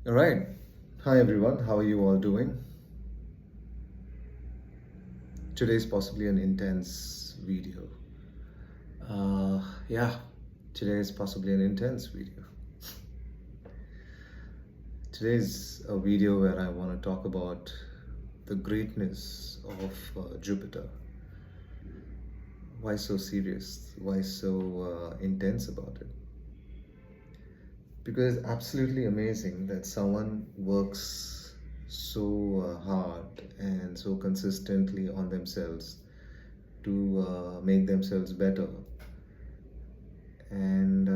All right. Hi, everyone. How are you all doing? Today is possibly an intense video. Yeah, today is possibly an intense video. Today is a video where I want to talk about the greatness of Jupiter. Why so serious? Why so intense about it? Because it's absolutely amazing that someone works so hard and so consistently on themselves to make themselves better, and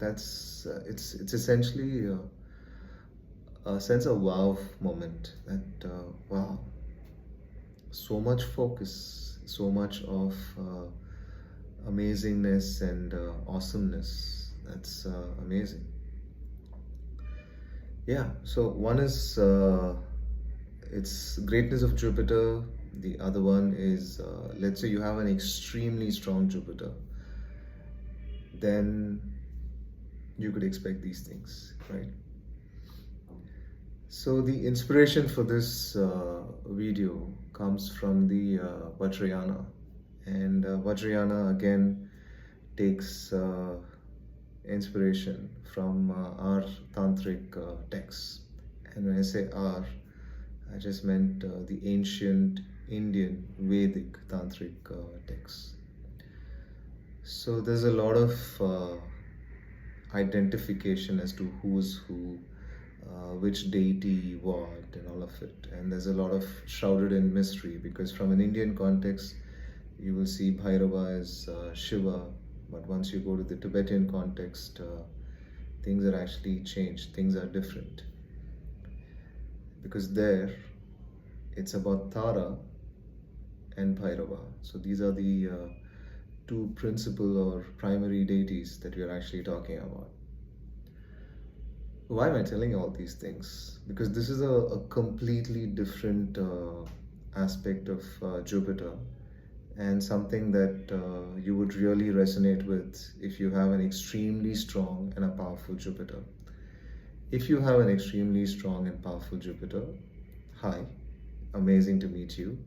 it's essentially a sense of wow moment. That wow, so much focus, so much of amazingness and awesomeness. That's amazing. Yeah, so one is it's greatness of Jupiter. The other one is, let's say you have an extremely strong Jupiter, then you could expect these things, right? So the inspiration for this video comes from the Vajrayana, and Vajrayana again takes inspiration from our Tantric texts. And when I say our, I just meant the ancient Indian Vedic Tantric texts. So there's a lot of identification as to who's who, which deity what, and all of it. And there's a lot of shrouded in mystery because from an Indian context, you will see Bhairava as Shiva, but once you go to the Tibetan context, things are actually changed, things are different. Because there, it's about Tara and Bhairava. So these are the two principal or primary deities that we are actually talking about. Why am I telling you all these things? Because this is a completely different aspect of Jupiter, and something that you would really resonate with if you have an extremely strong and a powerful Jupiter. If you have an extremely strong and powerful Jupiter, hi, amazing to meet you,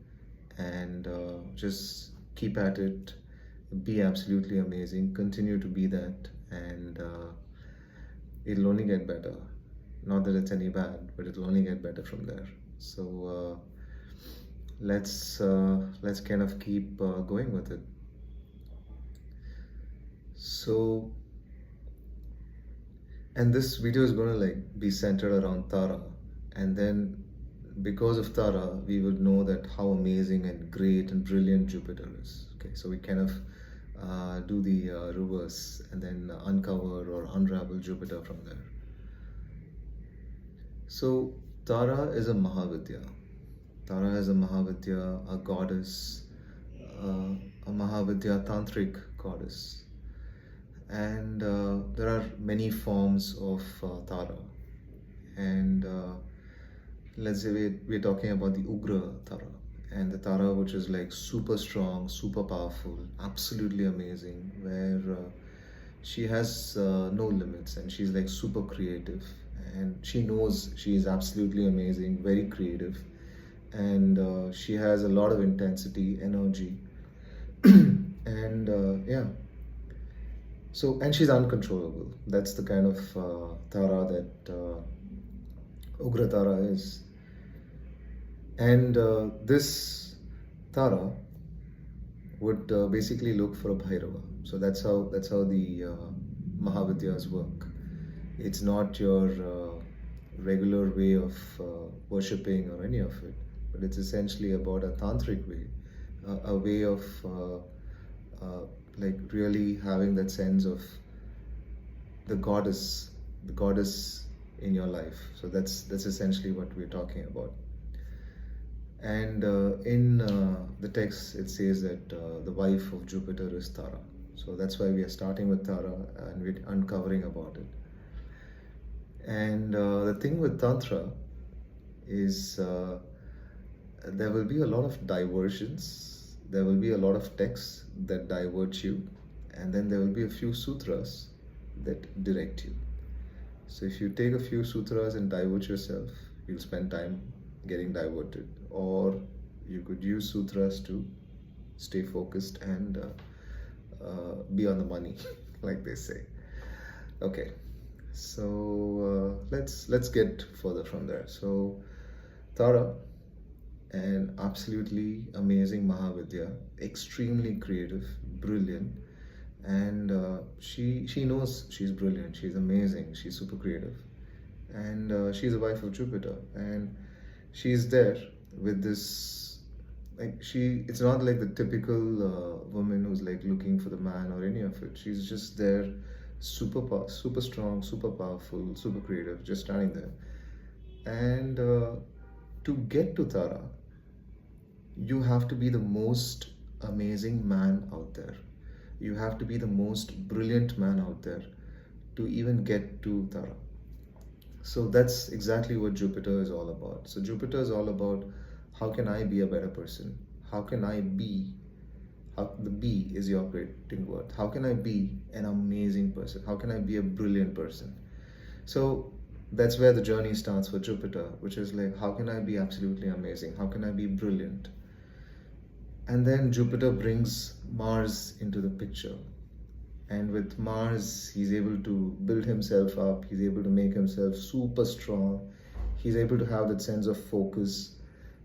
and just keep at it, be absolutely amazing, continue to be that, and it'll only get better. Not that it's any bad, but it'll only get better from there. So let's kind of keep going with it. So, and this video is going to like be centered around Tara, and then because of Tara, we would know that how amazing and great and brilliant Jupiter is. Okay, so we kind of do the reverse and then uncover or unravel Jupiter from there. So Tara is a Mahavidya. Tara is a Mahavidya, a goddess, a Mahavidya tantric goddess. And there are many forms of Tara. And let's say we're talking about the Ugra Tara. And the Tara, which is like super strong, super powerful, absolutely amazing, where she has no limits and she's like super creative. And she knows she is absolutely amazing, very creative, and she has a lot of intensity, energy, and yeah. So, and she's uncontrollable. That's the kind of Tara that Ugra Tara is. And this Tara would basically look for a Bhairava. So that's how the Mahavidyas work. It's not your regular way of worshipping or any of it, but it's essentially about a tantric way, a way of like really having that sense of the goddess in your life. So that's essentially what we're talking about. And in the text, it says that the wife of Jupiter is Tara. So that's why we are starting with Tara and we're uncovering about it. And the thing with Tantra is there will be a lot of diversions, there will be a lot of texts that divert you, and then there will be a few sutras that direct you. So if you take a few sutras and divert yourself, you'll spend time getting diverted. Or you could use sutras to stay focused and be on the money, like they say. Okay, so let's get further from there. So Tara, an absolutely amazing Mahavidya, extremely creative, brilliant, and she knows she's brilliant, she's amazing, she's super creative, and she's a wife of Jupiter, and she's there with this, like, she, it's not like the typical woman who's like looking for the man or any of it. She's just there, super strong, super powerful, super creative, just standing there. And to get to Tara, you have to be the most amazing man out there. You have to be the most brilliant man out there to even get to Tara. So that's exactly what Jupiter is all about. So Jupiter is all about, how can I be a better person? How can I be, how, the be is the operating word. How can I be an amazing person? How can I be a brilliant person? So that's where the journey starts for Jupiter, which is like, how can I be absolutely amazing? How can I be brilliant? And then Jupiter brings Mars into the picture. And with Mars, he's able to build himself up, he's able to make himself super strong, he's able to have that sense of focus,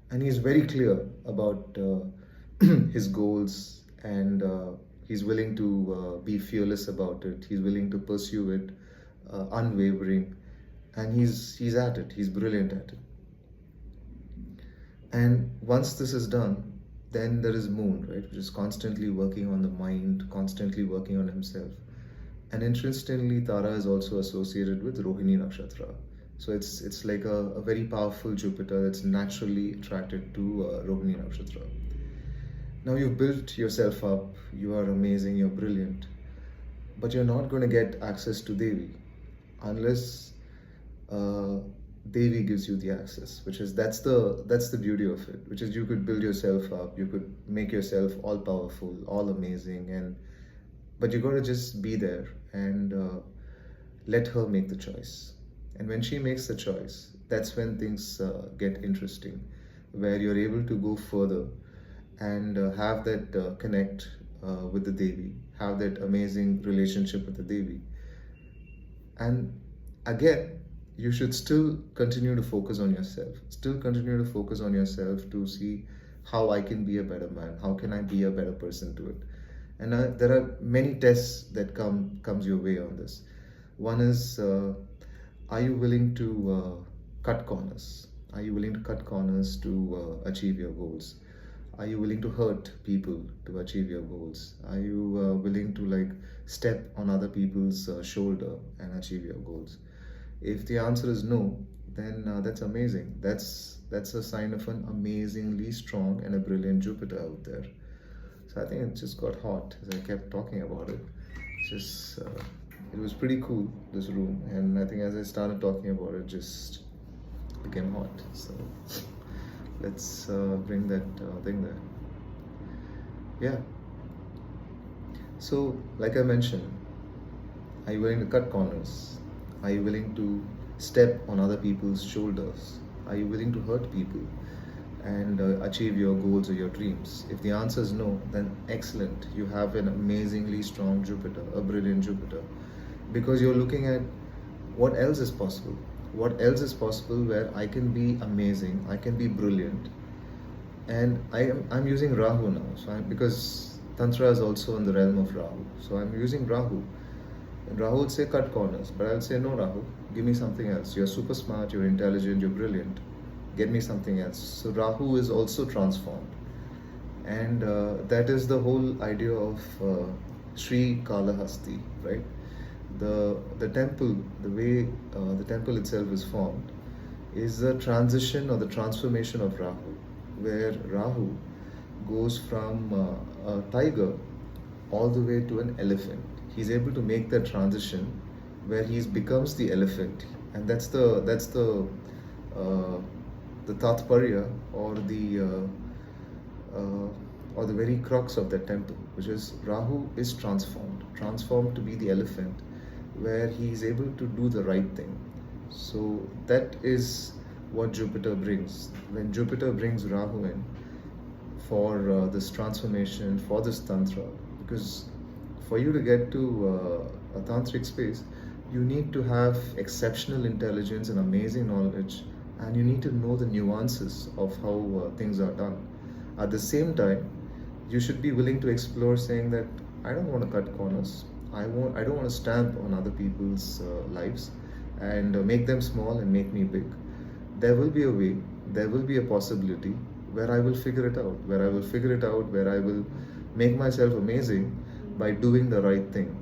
and he's very clear about his goals, and he's willing to be fearless about it, he's willing to pursue it, unwavering, and he's at it, he's brilliant at it. And once this is done, then there is Moon, right, which is constantly working on the mind, constantly working on himself. And interestingly, Tara is also associated with Rohini Nakshatra. So it's like a very powerful Jupiter that's naturally attracted to Rohini Nakshatra. Now you've built yourself up, you are amazing, you're brilliant, but you're not going to get access to Devi unless Devi gives you the access, which is, that's the beauty of it, which is you could build yourself up, you could make yourself all powerful, all amazing, and but you got to just be there and let her make the choice. And when she makes the choice, that's when things get interesting, where you're able to go further and have that connect with the Devi, have that amazing relationship with the Devi. And again, you should still continue to focus on yourself, still continue to focus on yourself to see how I can be a better man, how can I be a better person to it. And there are many tests that comes your way on this. One is, are you willing to cut corners? Are you willing to cut corners to achieve your goals? Are you willing to hurt people to achieve your goals? Are you willing to like step on other people's shoulder and achieve your goals? If the answer is no, then that's amazing. That's a sign of an amazingly strong and a brilliant Jupiter out there. So I think it just got hot as I kept talking about it. Just it was pretty cool, this room, and I think as I started talking about it, just became hot. So let's bring that thing there. Yeah. So like I mentioned, are you willing to cut corners? Are you willing to step on other people's shoulders? Are you willing to hurt people and achieve your goals or your dreams? If the answer is no, then excellent. You have an amazingly strong Jupiter, a brilliant Jupiter, because you're looking at what else is possible. What else is possible where I can be amazing, I can be brilliant, and I'm using Rahu now. So because Tantra is also in the realm of Rahu, so I'm using Rahu. And Rahu would say cut corners, but I would say no, Rahu, give me something else. You're super smart, you're intelligent, you're brilliant. Get me something else. So Rahu is also transformed. And that is the whole idea of Sri Kalahasti, right? The temple, the way the temple itself is formed, is the transition or the transformation of Rahu, where Rahu goes from a tiger all the way to an elephant. He's able to make that transition where he becomes the elephant, and that's the tatparya or the very crux of that temple, which is Rahu is transformed to be the elephant, where he is able to do the right thing. So that is what Jupiter brings. When Jupiter brings Rahu in for this transformation, for this Tantra, because for you to get to a Tantric space, you need to have exceptional intelligence and amazing knowledge, and you need to know the nuances of how things are done. At the same time, you should be willing to explore, saying that I don't want to cut corners. I don't want to stamp on other people's lives and make them small and make me big. There will be a way, there will be a possibility where I will figure it out, where I will make myself amazing by doing the right thing.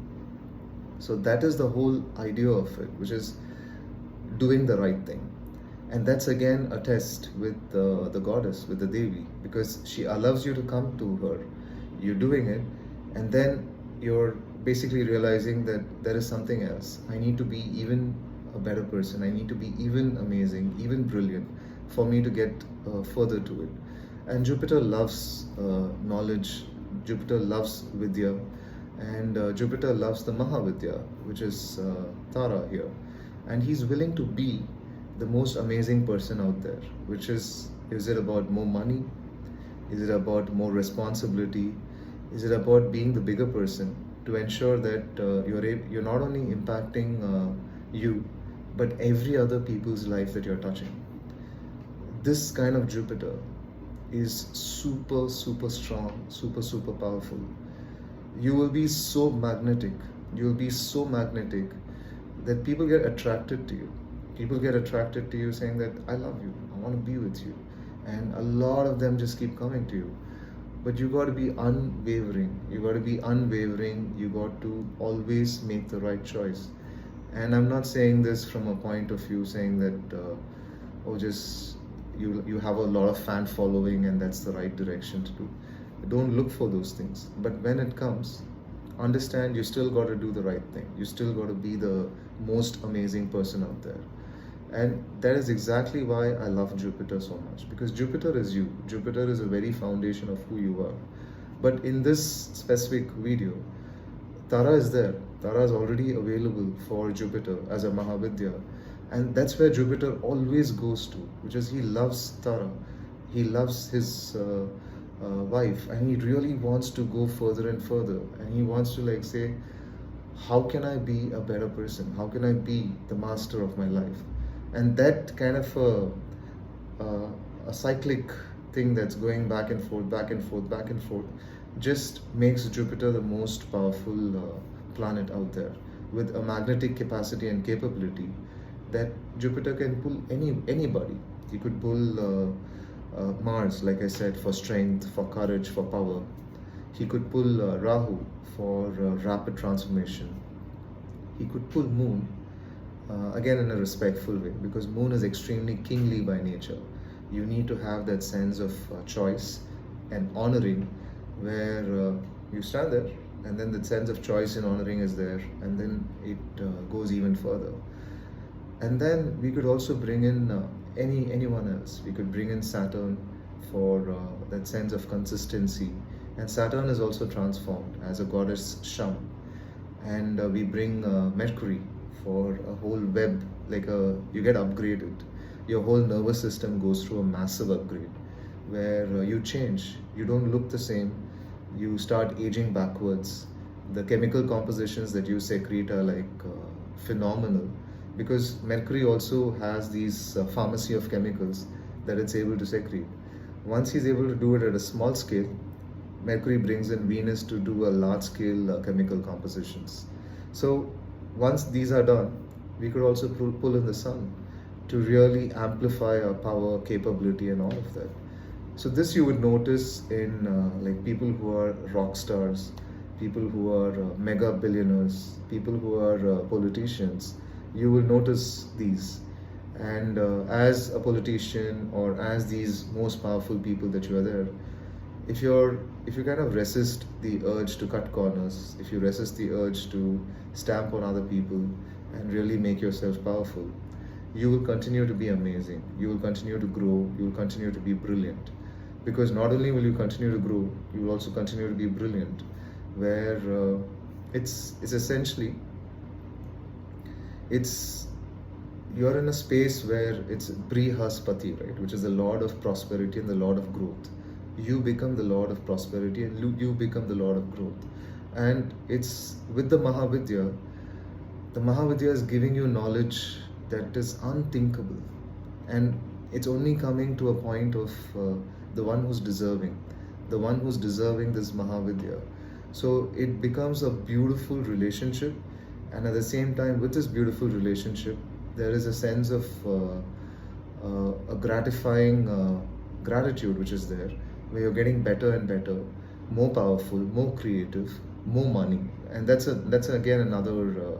So that is the whole idea of it, which is doing the right thing. And that's again a test with the goddess, with the Devi, because she allows you to come to her. You're doing it, and then you're basically realizing that there is something else. I need to be even a better person. I need to be even amazing, even brilliant for me to get further to it. And Jupiter loves knowledge, Jupiter loves Vidya, and Jupiter loves the Mahavidya, which is Tara here. And he's willing to be the most amazing person out there, which is it about more money? Is it about more responsibility? Is it about being the bigger person to ensure that you're not only impacting you, but every other people's life that you're touching? This kind of Jupiter is super, super strong, super, super powerful. You will be so magnetic. You will be so magnetic that people get attracted to you. People get attracted to you saying that I love you, I want to be with you. And a lot of them just keep coming to you. But you got to be unwavering. You got to be unwavering. You got to always make the right choice. And I'm not saying this from a point of view saying that, just you have a lot of fan following and that's the right direction to do. Don't look for those things. But when it comes, understand you still got to do the right thing. You still got to be the most amazing person out there. And that is exactly why I love Jupiter so much, because Jupiter is you. Jupiter is the very foundation of who you are. But in this specific video, Tara is there. Tara is already available for Jupiter as a Mahavidya. And that's where Jupiter always goes to, which is he loves Tara. He loves his wife, and he really wants to go further and further. And he wants to say, how can I be a better person? How can I be the master of my life? And that kind of a cyclic thing that's going back and forth, back and forth, back and forth, just makes Jupiter the most powerful planet out there, with a magnetic capacity and capability that Jupiter can pull anybody. He could pull Mars, like I said, for strength, for courage, for power. He could pull Rahu for rapid transformation. He could pull Moon, again in a respectful way, because Moon is extremely kingly by nature. You need to have that sense of choice and honoring, where you stand there, and then the sense of choice and honoring is there, and then it goes even further. And then we could also bring in anyone else. We could bring in Saturn for that sense of consistency. And Saturn is also transformed as a goddess Sham. And we bring Mercury for a whole web, you get upgraded. Your whole nervous system goes through a massive upgrade, where you change. You don't look the same. You start aging backwards. The chemical compositions that you secrete are phenomenal, because Mercury also has these pharmacy of chemicals that it's able to secrete. Once he's able to do it at a small scale, Mercury brings in Venus to do a large scale chemical compositions. So once these are done, we could also pull in the Sun to really amplify our power, capability, and all of that. So this you would notice in people who are rock stars, people who are mega billionaires, people who are politicians. You will notice these. And as a politician, or as these most powerful people that you are there, if you kind of resist the urge to cut corners, if you resist the urge to stamp on other people and really make yourself powerful, you will continue to be amazing. You will continue to grow. You will continue to be brilliant. Because not only will you continue to grow, you will also continue to be brilliant, where it's essentially it's you're in a space where it's Brihaspati, right, which is the lord of prosperity and the lord of growth. You become the lord of prosperity and you become the lord of growth. And it's with the Mahavidya, the Mahavidya is giving you knowledge that is unthinkable. And it's only coming to a point of the one who's deserving, this Mahavidya. So it becomes a beautiful relationship, and at the same time, with this beautiful relationship, there is a sense of a gratifying gratitude which is there, where you're getting better and better, more powerful, more creative, more money, and that's again another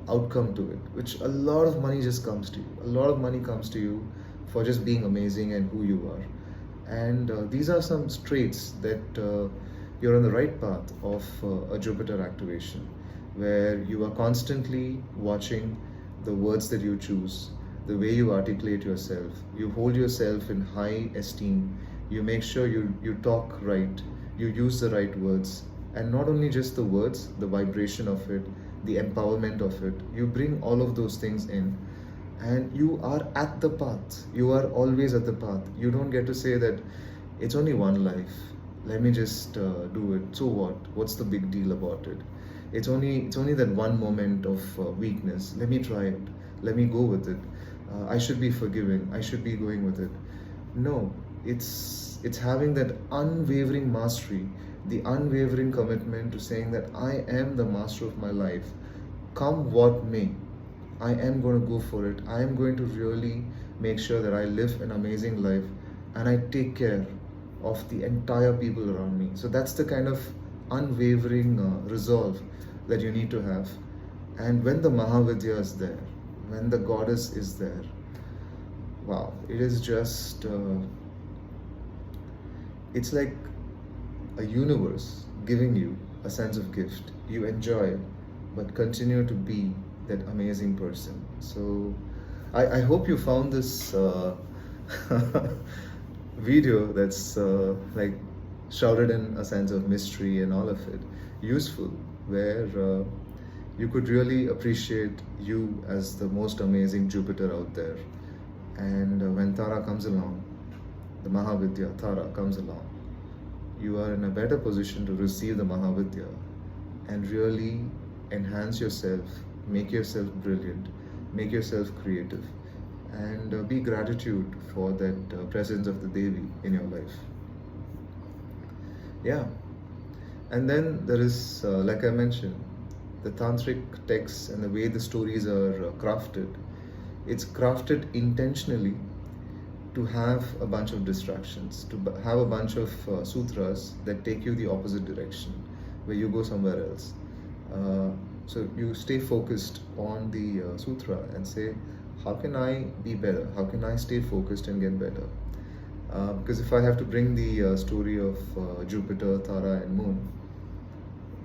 outcome to it, which a lot of money just comes to you. A lot of money comes to you for just being amazing and who you are. And these are some traits that you're on the right path of a Jupiter activation, where you are constantly watching the words that you choose, the way you articulate yourself, you hold yourself in high esteem, you make sure you talk right, you use the right words, and not only just the words, the vibration of it, the empowerment of it, you bring all of those things in, and you are at the path. You are always at the path. You don't get to say that it's only one life, let me just do it, so what's the big deal about it? It's only that one moment of weakness, let me try it, let me go with it, I should be forgiving, I should be going with it. No, it's having that unwavering mastery, the unwavering commitment to saying that I am the master of my life, come what may. I am going to go for it. I am going to really make sure that I live an amazing life and I take care of the entire people around me. So that's the kind of unwavering resolve that you need to have. And when the Mahavidya is there, when the goddess is there, wow, it is just, it's like a universe giving you a sense of gift. You enjoy it, but continue to be that amazing person. So I hope you found this video that's like shrouded in a sense of mystery and all of it useful, where you could really appreciate you as the most amazing Jupiter out there. And when Tara comes along, the Mahavidya Tara comes along, you are in a better position to receive the Mahavidya and really enhance yourself, make yourself brilliant, make yourself creative, and be gratitude for that presence of the Devi in your life. Yeah. And then there is, like I mentioned, the Tantric texts and the way the stories are crafted. It's crafted intentionally to have a bunch of distractions, to have a bunch of sutras that take you the opposite direction, where you go somewhere else. So you stay focused on the sutra and say, how can I be better? How can I stay focused and get better? Because if I have to bring the story of Jupiter, Tara, and Moon,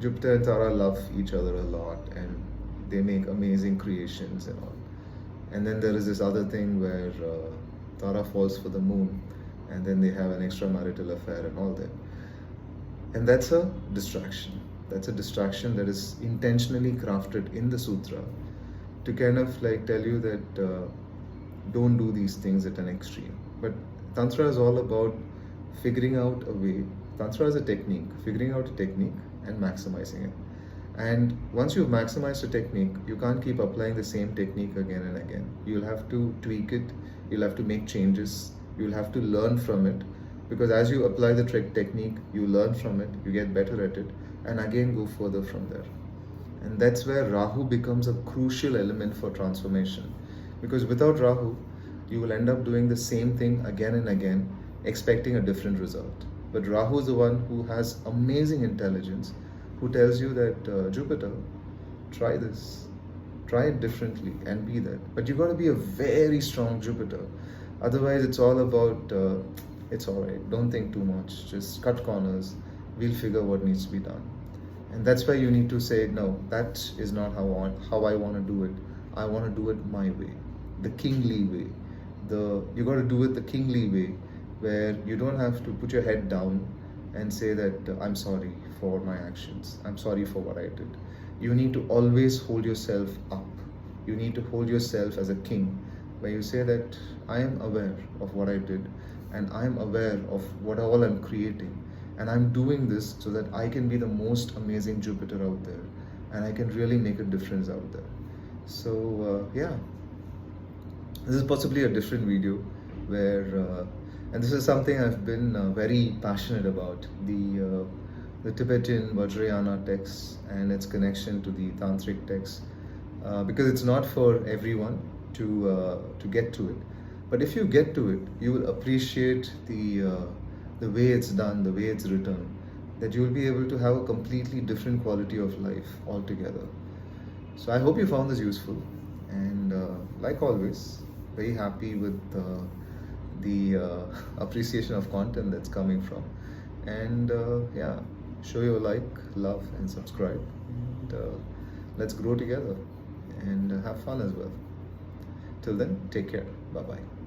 Jupiter and Tara love each other a lot and they make amazing creations and all. And then there is this other thing where Tara falls for the Moon and then they have an extramarital affair and all that. And that's a distraction. That's a distraction that is intentionally crafted in the sutra to kind of like tell you that don't do these things at an extreme. But Tantra is all about figuring out a way. Tantra is a technique, figuring out a technique and maximizing it. And once you've maximized a technique, you can't keep applying the same technique again and again. You'll have to tweak it, you'll have to make changes, you'll have to learn from it. Because as you apply the technique, you learn from it, you get better at it, and again go further from there. And that's where Rahu becomes a crucial element for transformation. Because without Rahu, you will end up doing the same thing again and again, expecting a different result. But Rahu is the one who has amazing intelligence, who tells you that Jupiter, try this, try it differently and be that. But you got to be a very strong Jupiter. Otherwise, it's all about, it's all right, don't think too much, just cut corners, we'll figure what needs to be done. And that's why you need to say, no, that is not how I want to do it. I want to do it my way, the kingly way. You got to do it the kingly way, where you don't have to put your head down and say that I'm sorry for my actions. I'm sorry for what I did. You need to always hold yourself up. You need to hold yourself as a king, where you say that I am aware of what I did, and I am aware of what all I'm creating, and I'm doing this so that I can be the most amazing Jupiter out there, and I can really make a difference out there. So yeah, this is possibly a different video where and this is something I've been very passionate about, the Tibetan Vajrayana text and its connection to the Tantric text, because it's not for everyone to get to it, but if you get to it, you will appreciate the way it's done, the way it's written, that you will be able to have a completely different quality of life altogether. So I hope you found this useful, and like always, very happy with the appreciation of content that's coming from. And yeah, show your like, love, and subscribe. And let's grow together and have fun as well. Till then, take care. Bye bye.